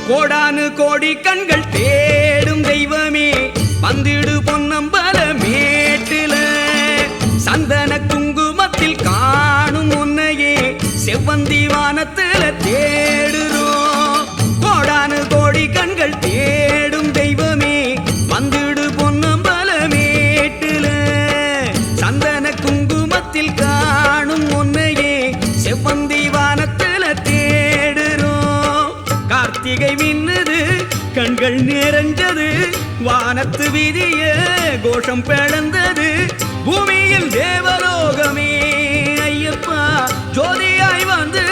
கோடானு கோடி கண்கள் தேடும் தெய்வமே வந்திடு பொன்னம்பல மேட்டில சந்தன குங்குமத்தில் காணும் உன்னையே செவ்வந்தி வானத்துல தேடுறோம். கோடானு கோடி கண்கள் தேடும் தெய்வமே வந்திடு பொன்னம்பல மேட்டில சந்தன குங்குமத்தில் காணும் உன்னையே செவ்வந்தி வானத்துல தேடுறோம். கார்த்திகை மின்னுது கண்கள் நிறைஞ்சது வானத்து வீதிய கோஷம் பிளந்தது பூமியில் தேவலோகமே ஐயப்பா ஜோதியாய் வந்து